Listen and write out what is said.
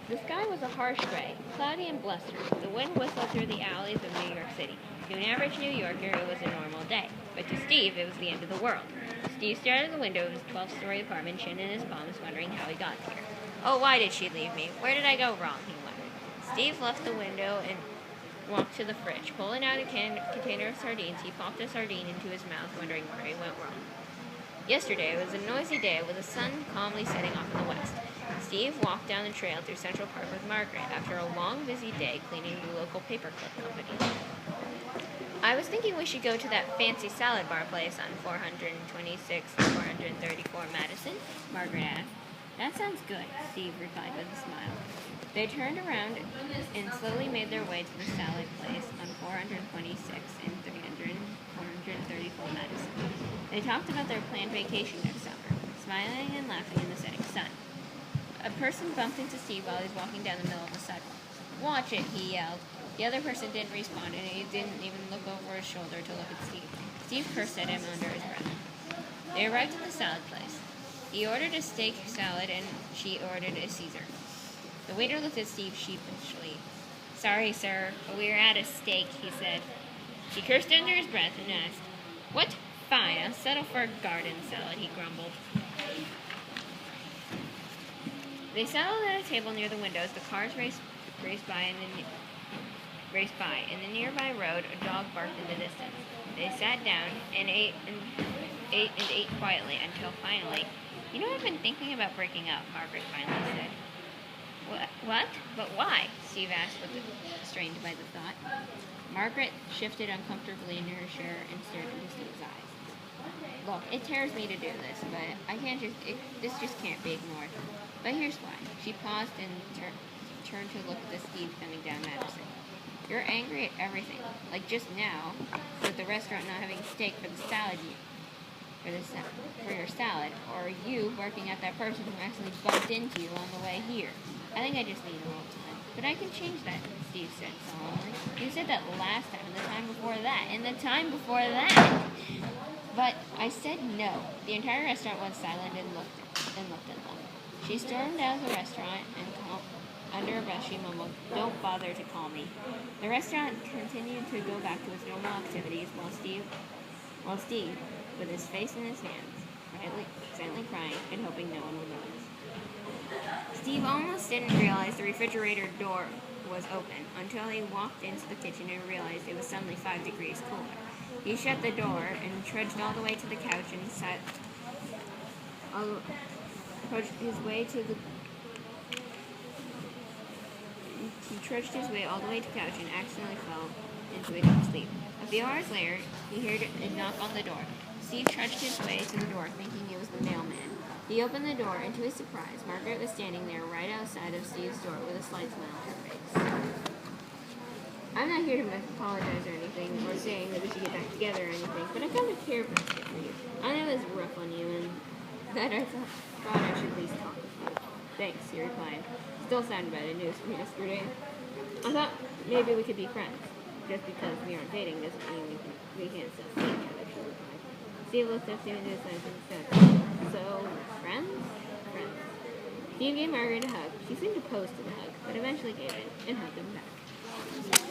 The sky was a harsh gray, cloudy and blustering. The wind whistled through the alleys of New York City. To an average New Yorker, it was a normal day. But to Steve, it was the end of the world. Steve stared at the window of his 12th-story apartment, chin in his palms, wondering how he got here. Oh, why did she leave me? Where did I go wrong? He wondered. Steve left the window and walked to the fridge. Pulling out a container of sardines, he popped a sardine into his mouth, wondering where he went wrong. Yesterday was a noisy day with the sun calmly setting off in the west. Steve walked down the trail through Central Park with Margaret after a long, busy day cleaning the local paperclip company. I was thinking we should go to that fancy salad bar place on 426 and 434 Madison, Margaret asked. That sounds good, Steve replied with a smile. They turned around and slowly made their way to the salad place on 426 and 434 Madison. They talked about their planned vacation next summer, smiling and laughing in the setting sun. A person bumped into Steve while he was walking down the middle of the sidewalk. Watch it, he yelled. The other person didn't respond, and he didn't even look over his shoulder to look at Steve. Steve cursed at him under his breath. They arrived at the salad place. He ordered a steak salad, and she ordered a Caesar. The waiter looked at Steve sheepishly. Sorry, sir, but we are out of steak, he said. He cursed under his breath and asked, What? Fine, I'll settle for a garden salad, he grumbled. They settled at a table near the windows. The cars raced by. In the nearby road, a dog barked in the distance. They sat down and ate quietly until finally, You know, I've been thinking about breaking up, Margaret finally said. What? But why? Steve asked, strained by the thought. Margaret shifted uncomfortably into her chair and stared into Steve's eyes. Look, it tears me to do this, but this just can't be ignored. But here's why. She paused and turned to look at the Steve coming down Madison. You're angry at everything, like just now, with the restaurant not having steak for the salad for your salad, or you barking at that person who actually bumped into you on the way here. I think I just need a little time. But I can change that, Steve said solemnly. You said that last time, and the time before that, and the time before that. But I said no. The entire restaurant went silent and looked at them. She stormed out of the restaurant and under her breath she mumbled, Don't bother to call me. The restaurant continued to go back to its normal activities while Steve, with his face in his hands, silently crying and hoping no one would notice. Steve almost didn't realize the refrigerator door was open until he walked into the kitchen and realized it was suddenly 5 degrees cooler. He shut the door and trudged all the way to the couch and He trudged his way all the way to the couch and accidentally fell into a deep sleep. A few hours later, he heard a knock on the door. Steve trudged his way to the door, thinking it was the mailman. He opened the door, and to his surprise, Margaret was standing there right outside of Steve's door with a slight smile on her face. I'm not here to apologize or anything, or saying that we should get back together or anything, but I kind of care about it for you. I know it was rough on you, and that I thought I should at least talk with you. Thanks, he replied. Still sounded bad news from yesterday. I thought maybe we could be friends. Just because we aren't dating doesn't mean we can't still see each other, she replied. Steve looked up Steve into his eyes and said, So, friends? Friends. Steve gave Margaret a hug. She seemed opposed to the hug, but eventually gave it and hugged him back.